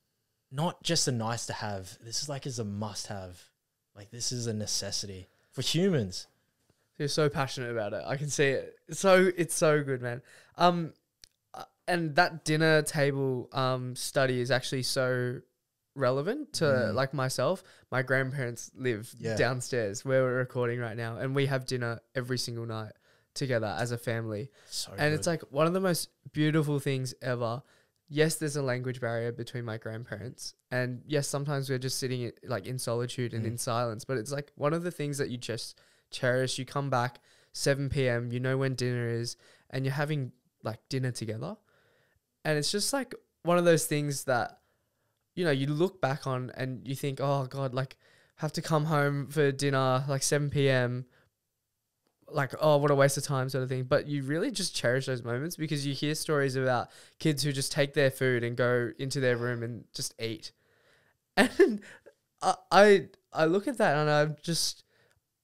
not just a nice to have. This is a must have. Like, this is a necessity for humans. You're so passionate about it. I can see it. It's so good, man. And that dinner table study is actually so relevant to like myself. My grandparents live downstairs where we're recording right now, and we have dinner every single night together as a family. It's like one of the most beautiful things ever. Yes, there's a language barrier between my grandparents, and yes, sometimes we're just sitting in solitude and in silence, but it's like one of the things that you just cherish. You come back 7 p.m, you know when dinner is, and you're having like dinner together, and it's just like one of those things that, you know, you look back on and you think, oh God, like have to come home for dinner like 7 p.m. Like, oh, what a waste of time sort of thing. But you really just cherish those moments because you hear stories about kids who just take their food and go into their room and just eat. And I look at that and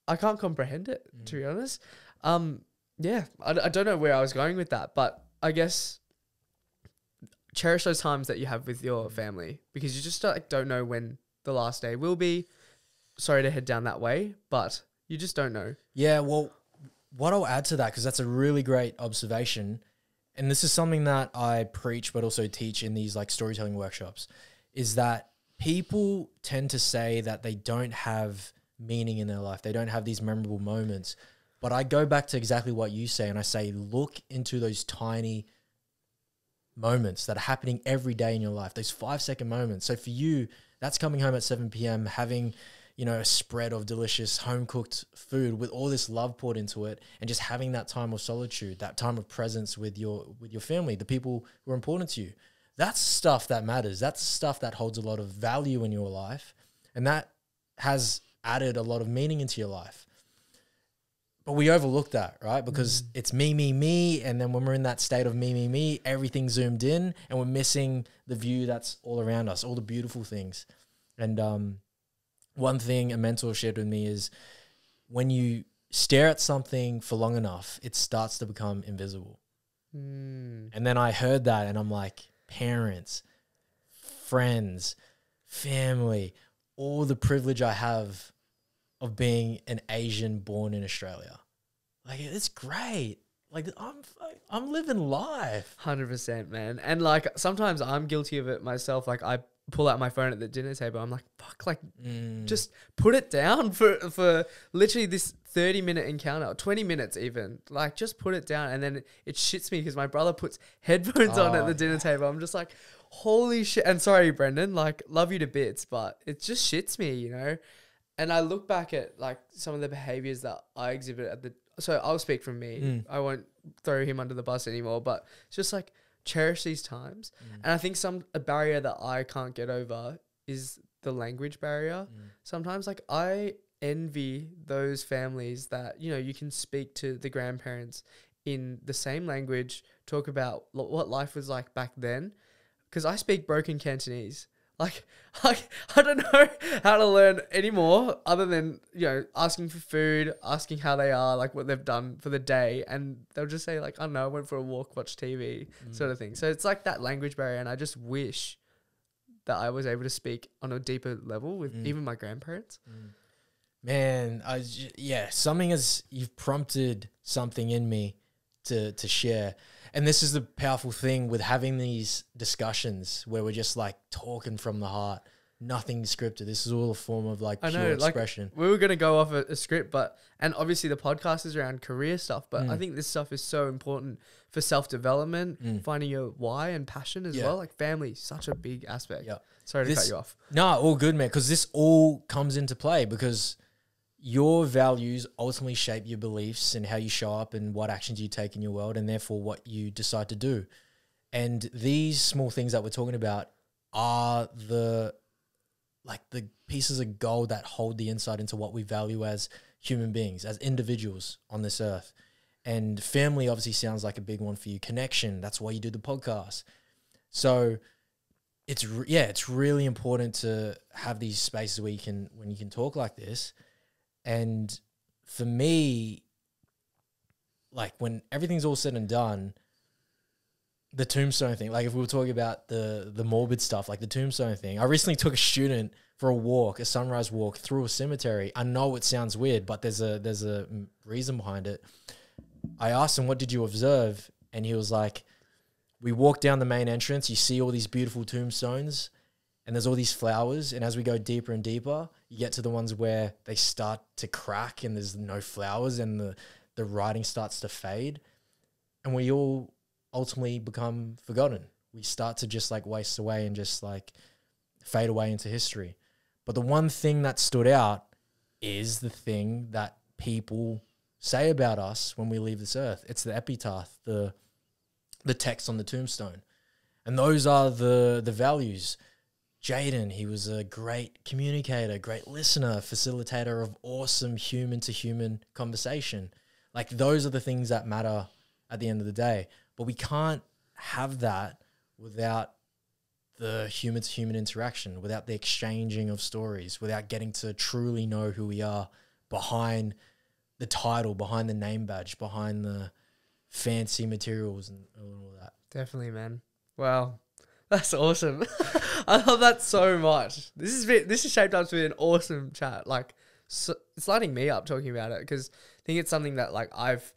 I can't comprehend it, to be honest. Yeah, I don't know where I was going with that, but I guess cherish those times that you have with your family because you just like don't know when the last day will be. Sorry to head down that way, but you just don't know. Yeah, well, what I'll add to that, because that's a really great observation, and this is something that I preach but also teach in these like storytelling workshops, is that people tend to say that they don't have meaning in their life. They don't have these memorable moments. But I go back to exactly what you say, and I say, look into those tiny moments that are happening every day in your life, those 5-second moments. So for you, that's coming home at 7 p.m., having, you know, a spread of delicious home-cooked food with all this love poured into it, and just having that time of solitude, that time of presence with your family, the people who are important to you. That's stuff that matters. That's stuff that holds a lot of value in your life, and that has added a lot of meaning into your life. But we overlook that, right? Because it's me. And then when we're in that state of me, everything's zoomed in and we're missing the view that's all around us, all the beautiful things. And one thing a mentor shared with me is when you stare at something for long enough, it starts to become invisible. And then I heard that and I'm like, parents, friends, family, all the privilege I have of being an Asian born in Australia. Like, it's great. Like, I'm living life. 100%, man. And like, sometimes I'm guilty of it myself. Like, I pull out my phone at the dinner table. I'm like, fuck, like, just put it down for literally this 30-minute encounter, or 20 minutes even. Like, just put it down. And then it shits me because my brother puts headphones on at the dinner table. I'm just like, holy shit. And sorry, Brendan, like, love you to bits, but it just shits me, you know? And I look back at like some of the behaviors that I exhibit at so I'll speak from me. I won't throw him under the bus anymore, but it's just like cherish these times. And I think a barrier that I can't get over is the language barrier. Sometimes like I envy those families that, you know, you can speak to the grandparents in the same language, talk about what life was like back then. Because I speak broken Cantonese. Like, I don't know how to learn anymore other than, you know, asking for food, asking how they are, like what they've done for the day. And they'll just say like, I don't know, I went for a walk, watch TV sort of thing. So it's like that language barrier. And I just wish that I was able to speak on a deeper level with even my grandparents. Man, you've prompted something in me to share. And this is the powerful thing with having these discussions where we're just like talking from the heart, nothing scripted. This is all a form of like pure expression. Like, we were going to go off a script, and obviously the podcast is around career stuff, but I think this stuff is so important for self-development, finding your why and passion as well. Like family, such a big aspect. Yeah. Sorry to cut you off. No, all good, man. Because this all comes into play because your values ultimately shape your beliefs and how you show up and what actions you take in your world, and therefore what you decide to do. And these small things that we're talking about are the pieces of gold that hold the insight into what we value as human beings, as individuals on this earth. And family obviously sounds like a big one for you. Connection, that's why you do the podcast. So it's really important to have these spaces where you can talk like this. And for me, like when everything's all said and done, the tombstone thing, like if we were talking about the morbid stuff, like the tombstone thing, I recently took a student for a sunrise walk through a cemetery. I know it sounds weird, but there's a reason behind it. I asked him, what did you observe? And he was like, we walk down the main entrance, you see all these beautiful tombstones, and there's all these flowers. And as we go deeper and deeper, you get to the ones where they start to crack and there's no flowers and the writing starts to fade. And we all ultimately become forgotten. We start to just like waste away and just like fade away into history. But the one thing that stood out is the thing that people say about us when we leave this earth. It's the epitaph, the text on the tombstone. And those are the values. Jaden, he was a great communicator, great listener, facilitator of awesome human to human conversation. Like those are the things that matter at the end of the day. But we can't have that without the human to human interaction, without the exchanging of stories, without getting to truly know who we are behind the title, behind the name badge, behind the fancy materials and all that. Definitely, man. Wow. That's awesome. I love that so much. This is shaped up to be an awesome chat. Like, so, it's lighting me up talking about it because I think it's something that like I've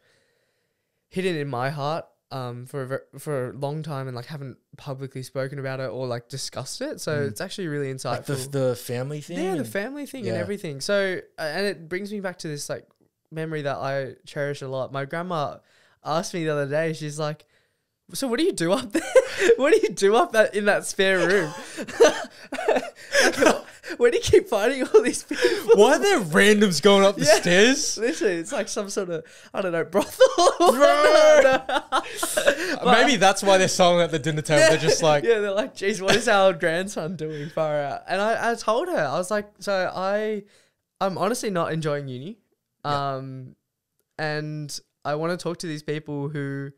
hidden in my heart for a long time and like haven't publicly spoken about it or like discussed it. So it's actually really insightful. Like the family thing? Yeah, the family thing and everything. So, and it brings me back to this like memory that I cherish a lot. My grandma asked me the other day, she's like, so what do you do up there? What do you do up in that spare room? Like, where do you keep finding all these people? Why are there randoms going up the stairs? Literally, it's like some sort of, I don't know, brothel. Maybe that's why they're song at the dinner table. They're just like... Yeah, they're like, geez, what is our grandson doing far out? And I told her, I was like, so I'm honestly not enjoying uni. And I want to talk to these people who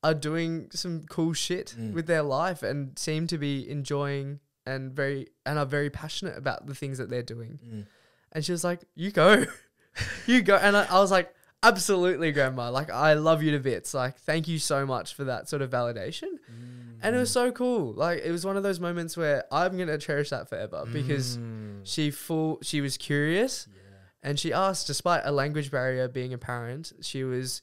are doing some cool shit with their life and seem to be enjoying and are very passionate about the things that they're doing. And she was like, you go. You go. And I was like, absolutely, Grandma. Like, I love you to bits. Like, thank you so much for that sort of validation. And it was so cool. Like, it was one of those moments where I'm going to cherish that forever because she was curious and she asked, despite a language barrier being apparent, she was,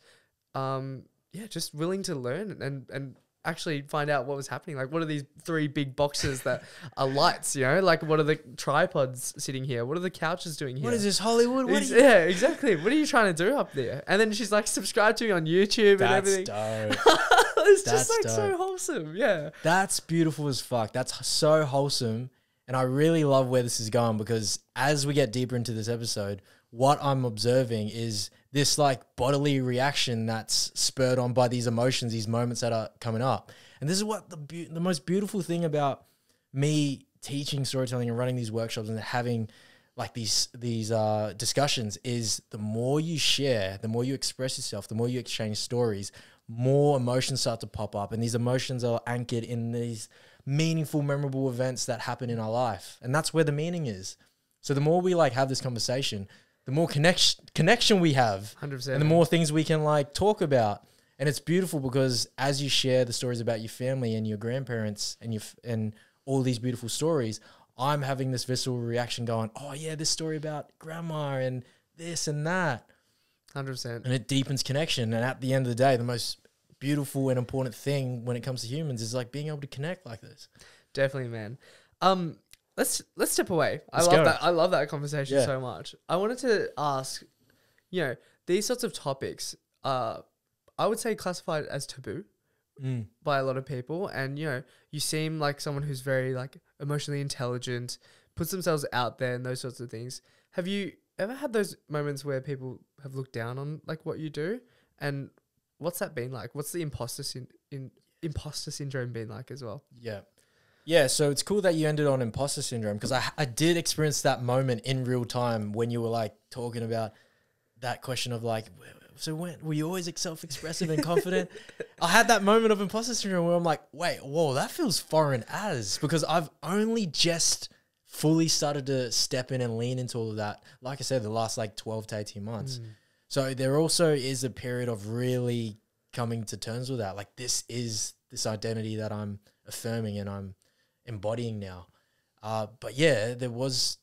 just willing to learn and actually find out what was happening. Like, what are these 3 big boxes that are lights, you know? Like, what are the tripods sitting here? What are the couches doing here? What is this, Hollywood? Yeah, exactly. What are you trying to do up there? And then she's like, subscribe to me on YouTube and everything. Dope. It's just like so wholesome. Yeah. That's beautiful as fuck. That's so wholesome. And I really love where this is going because as we get deeper into this episode, what I'm observing is this like bodily reaction that's spurred on by these emotions, these moments that are coming up. And this is what the most beautiful thing about me teaching storytelling and running these workshops and having like these discussions is the more you share, the more you express yourself, the more you exchange stories, more emotions start to pop up. And these emotions are anchored in these meaningful, memorable events that happen in our life. And that's where the meaning is. So the more we like have this conversation, the more connection we have 100%. and the more things we can like talk about. And it's beautiful because as you share the stories about your family and your grandparents and all these beautiful stories, I'm having this visceral reaction going, oh yeah, this story about grandma and this and that. 100%. And it deepens connection. And at the end of the day, the most beautiful and important thing when it comes to humans is like being able to connect like this. Definitely, man. Let's step away. Let's go. I love that conversation so much. I wanted to ask, you know, these sorts of topics are, I would say, classified as taboo by a lot of people. And, you know, you seem like someone who's very like emotionally intelligent, puts themselves out there and those sorts of things. Have you ever had those moments where people have looked down on like what you do? And what's that been like? What's the imposter syndrome been like as well? Yeah, so it's cool that you ended on imposter syndrome because I did experience that moment in real time when you were like talking about that question of like, so when were you always self-expressive and confident? I had that moment of imposter syndrome where I'm like, wait, whoa, that feels foreign as because I've only just fully started to step in and lean into all of that. Like I said, the last like 12 to 18 months. So there also is a period of really coming to terms with that. Like this is this identity that I'm affirming and I'm embodying now. But yeah, there was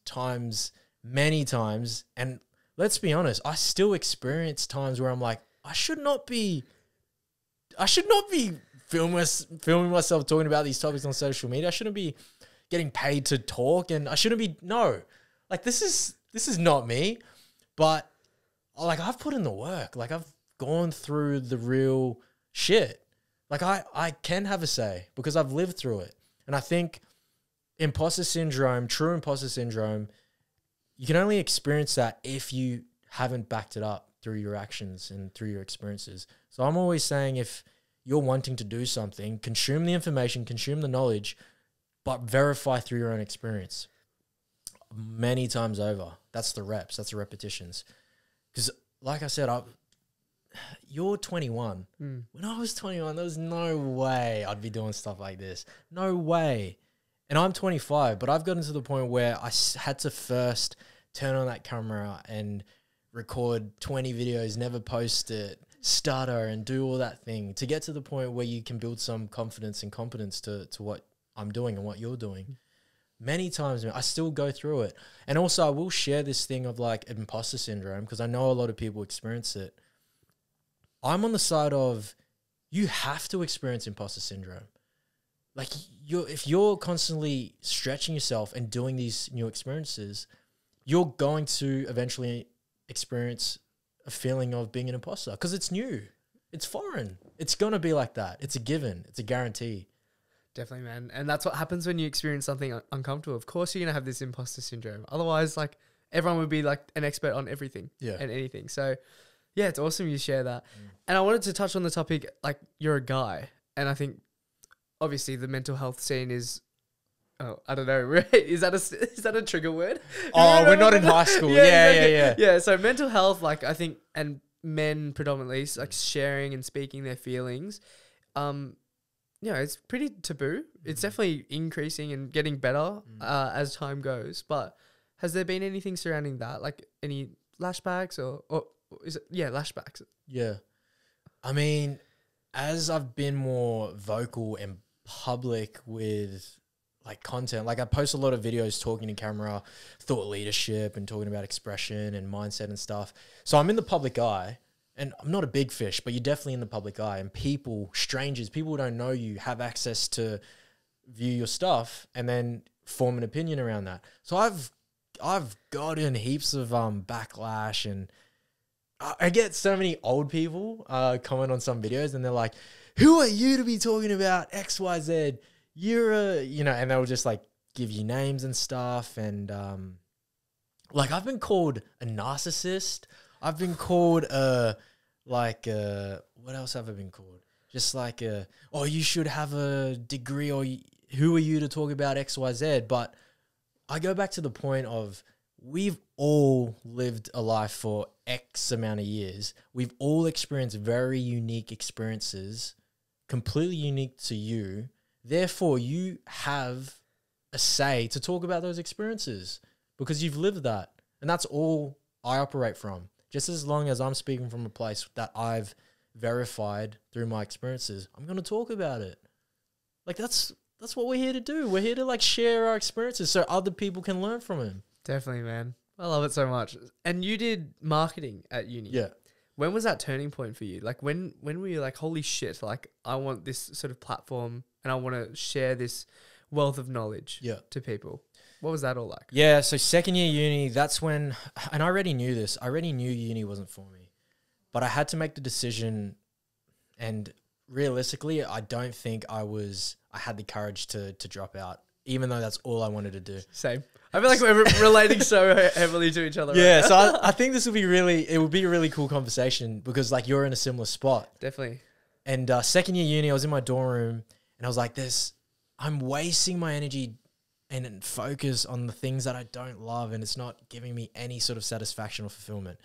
many times, and let's be honest, I still experience times where I'm like, I should not be filming myself talking about these topics on social media. I shouldn't be getting paid to talk, and I shouldn't be, like this is not me. But like I've put in the work, like I've gone through the real shit. Like I can have a say because I've lived through it. And I think true imposter syndrome, you can only experience that if you haven't backed it up through your actions and through your experiences. So I'm always saying if you're wanting to do something, consume the information, consume the knowledge, but verify through your own experience many times over. That's the reps. That's the repetitions. Because like I said, you're 21. When I was 21, there was no way I'd be doing stuff like this. No way. And I'm 25, but I've gotten to the point where I had to first turn on that camera and record 20 videos, never post it, stutter and do all that thing to get to the point where you can build some confidence and competence to what I'm doing and what you're doing. Many times, I still go through it. And also I will share this thing of like imposter syndrome because I know a lot of people experience it. I'm on the side of you have to experience imposter syndrome. Like if you're constantly stretching yourself and doing these new experiences, you're going to eventually experience a feeling of being an imposter because it's new. It's foreign. It's going to be like that. It's a given. It's a guarantee. Definitely, man. And that's what happens when you experience something uncomfortable. Of course, you're going to have this imposter syndrome. Otherwise, like everyone would be like an expert on everything and anything. So yeah, it's awesome you share that. And I wanted to touch on the topic, like you're a guy. And I think obviously the mental health scene is, I don't know. Is that a trigger word? Oh, we're not in high school. Yeah. Yeah. So mental health, like I think, and men predominantly, like sharing and speaking their feelings, it's pretty taboo. It's definitely increasing and getting better as time goes. But has there been anything surrounding that, like any lashbacks or is it lashbacks? Yeah, I mean, as I've been more vocal and public with like content, like I post a lot of videos talking to camera, thought leadership and talking about expression and mindset and stuff. So I'm in the public eye and I'm not a big fish, but you're definitely in the public eye, and people, strangers, people who don't know you have access to view your stuff and then form an opinion around that. So I've gotten heaps of backlash, and I get so many old people comment on some videos and they're like, who are you to be talking about XYZ? You're and they'll just like give you names and stuff. And like I've been called a narcissist. I've been called what else have I been called? Just like you should have a degree, or who are you to talk about XYZ? But I go back to the point of we've all lived a life for X amount of years. We've all experienced very unique experiences, completely unique to you. Therefore, you have a say to talk about those experiences because you've lived that. And that's all I operate from. Just as long as I'm speaking from a place that I've verified through my experiences, I'm going to talk about it. Like that's what we're here to do. We're here to like share our experiences so other people can learn from them. Definitely, man. I love it so much. And you did marketing at uni. Yeah. When was that turning point for you? Like when were you like, holy shit, like I want this sort of platform and I want to share this wealth of knowledge to people? What was that all like? Yeah, so second year uni, that's when, and I already knew this. I already knew uni wasn't for me. But I had to make the decision, and realistically, I don't think I had the courage to drop out, even though that's all I wanted to do. Same. I feel like we're relating so heavily to each other. Yeah, right now. so I think it would be a really cool conversation because like you're in a similar spot. Definitely. And second year uni, I was in my dorm room and I was like, I'm wasting my energy and focus on the things that I don't love, and it's not giving me any sort of satisfaction or fulfillment.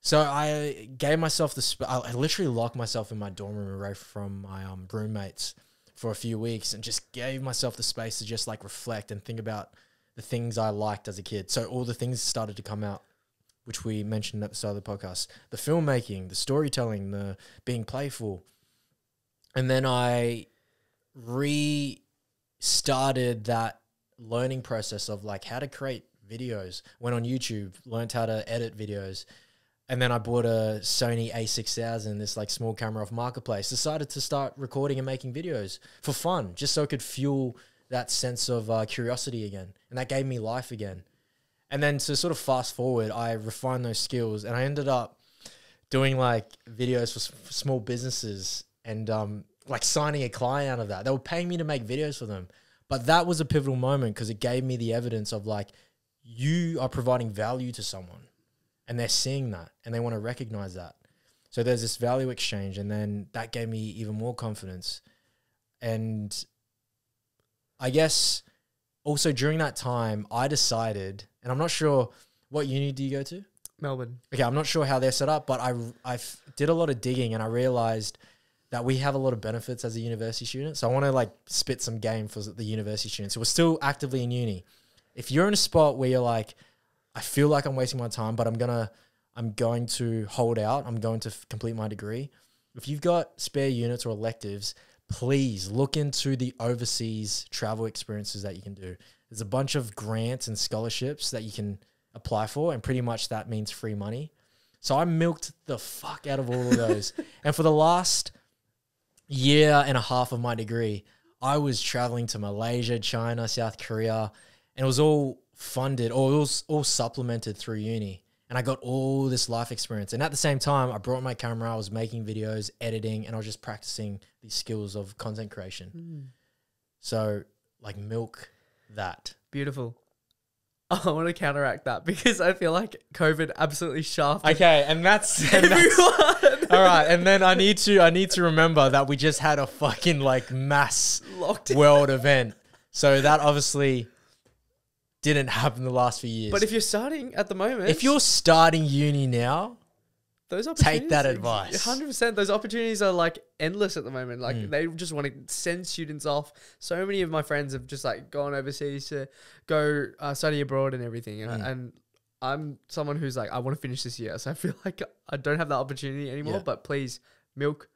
So I gave myself I literally locked myself in my dorm room away from my roommates for a few weeks and just gave myself the space to just like reflect and think about the things I liked as a kid. So all the things started to come out, which we mentioned at the start of the podcast. The filmmaking, the storytelling, the being playful. And then I restarted that learning process of like how to create videos. Went on YouTube, learned how to edit videos. And then I bought a Sony a6000, this like small camera off Marketplace. Decided to start recording and making videos for fun, just so it could fuel that sense of curiosity again. And that gave me life again. And then to sort of fast forward, I refined those skills and I ended up doing like videos for small businesses and like signing a client out of that. They were paying me to make videos for them. But that was a pivotal moment because it gave me the evidence of like, you are providing value to someone and they're seeing that and they want to recognize that. So there's this value exchange, and then that gave me even more confidence. And I guess also during that time, I decided, and I'm not sure what uni do you go to? Melbourne. Okay, I'm not sure how they're set up, but I did a lot of digging and I realized that we have a lot of benefits as a university student. So I want to like spit some game for the university students who are still actively in uni. If you're in a spot where you're like, I feel like I'm wasting my time, but I'm going to hold out. I'm going to complete my degree. If you've got spare units or electives, please look into the overseas travel experiences that you can do. There's a bunch of grants and scholarships that you can apply for, and pretty much that means free money. So I milked the fuck out of all of those. And for the last year and a half of my degree, I was traveling to Malaysia, China, South Korea, and it was all funded, or it was all supplemented through uni. And I got all this life experience. And at the same time, I brought my camera, I was making videos, editing, and I was just practicing these skills of content creation. So like milk that. Beautiful. I want to counteract that because I feel like COVID absolutely shafted Okay, and that's everyone. all right. And then I need to remember that we just had a fucking like mass Lockdown. world event. So that obviously didn't happen the last few years. But if you're starting at the moment, if you're starting uni now, those take that advice. 100%. Those opportunities are like endless at the moment. Like they just want to send students off. So many of my friends have just like gone overseas to go study abroad and everything. And I'm someone who's like, I want to finish this year. So I feel like I don't have that opportunity anymore, but please milk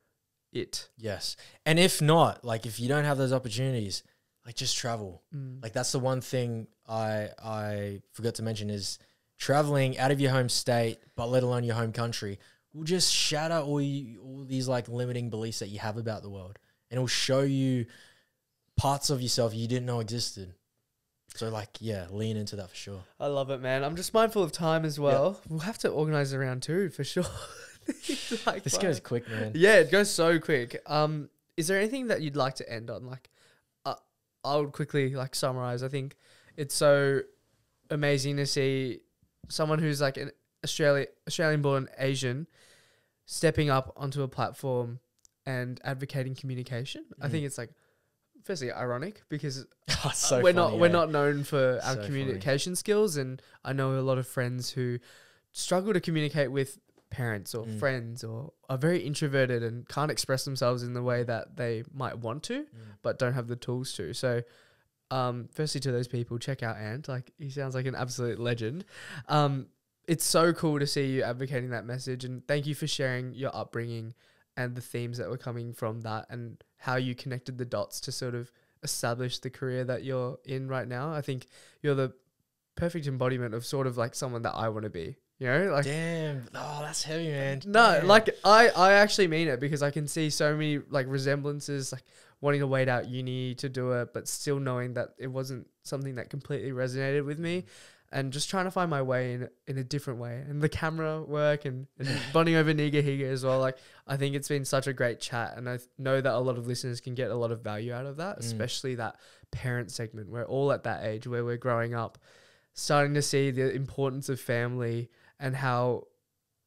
it. Yes. And if not, like if you don't have those opportunities, like just travel. Like that's the one thing I forgot to mention is traveling out of your home state, but let alone your home country, will just shatter all these like limiting beliefs that you have about the world. And it will show you parts of yourself you didn't know existed. So like, yeah, lean into that for sure. I love it, man. I'm just mindful of time as well. Yep. We'll have to organize a round 2 for sure. Like, this goes quick, man. Yeah, it goes so quick. Is there anything that you'd like to end on? Like, I would quickly like summarize. I think it's so amazing to see someone who's like an Australian-born Asian stepping up onto a platform and advocating communication. I think it's like, firstly, ironic because we're not known for our communication skills, and I know a lot of friends who struggle to communicate with parents or friends, or are very introverted and can't express themselves in the way that they might want to, but don't have the tools to. So firstly, to those people, check out Ant. Like, he sounds like an absolute legend. It's so cool to see you advocating that message, and thank you for sharing your upbringing and the themes that were coming from that, and how you connected the dots to sort of establish the career that you're in right now. I think you're the perfect embodiment of sort of like someone that I want to be. You know, like, damn, oh, that's heavy, man. No, damn. like I actually mean it, because I can see so many like resemblances, like wanting to wait out uni to do it, but still knowing that it wasn't something that completely resonated with me, and just trying to find my way in a different way. And the camera work and bonding over Niga Higa as well. Like, I think it's been such a great chat, and I know that a lot of listeners can get a lot of value out of that, especially that parent segment. We're all at that age where we're growing up, starting to see the importance of family, and how,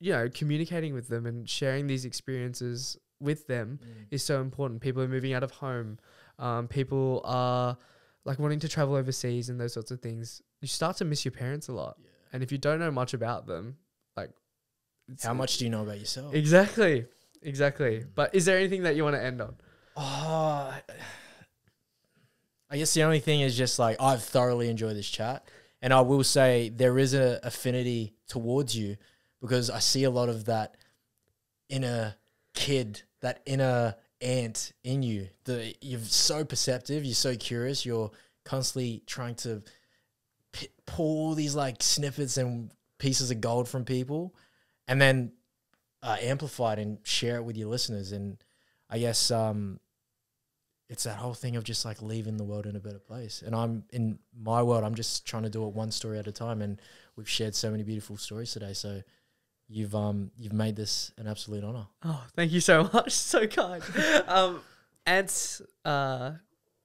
you know, communicating with them and sharing these experiences with them is so important. People are moving out of home. People are like wanting to travel overseas and those sorts of things. You start to miss your parents a lot. Yeah. And if you don't know much about them, like, how much do you know about yourself? Exactly. But is there anything that you want to end on? Oh, I guess the only thing is just like, I've thoroughly enjoyed this chat. And I will say there is an affinity towards you, because I see a lot of that inner kid, that inner ant in you. You're so perceptive, you're so curious, you're constantly trying to pull all these like snippets and pieces of gold from people, and then amplify it and share it with your listeners. And I guess it's that whole thing of just like leaving the world in a better place. And I'm in my world, I'm just trying to do it one story at a time. And we've shared so many beautiful stories today. So you've made this an absolute honor. Oh, thank you so much. So kind. Ant's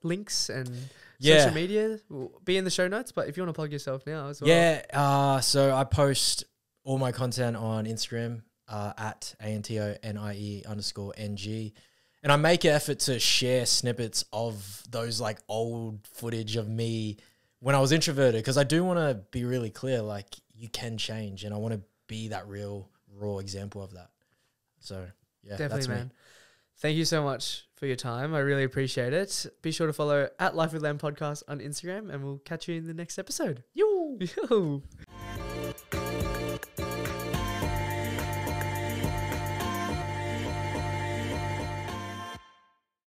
links and social media will be in the show notes, but if you want to plug yourself now as well. Yeah. So I post all my content on Instagram at ANTONIE_NG. And I make an effort to share snippets of those like old footage of me when I was introverted, because I do want to be really clear, like you can change, and I want to be that real raw example of that. So yeah, Definitely, that's man. me. Thank you so much for your time. I really appreciate it. Be sure to follow @Life with Lamb podcast on Instagram, and we'll catch you in the next episode. Yo. Yo.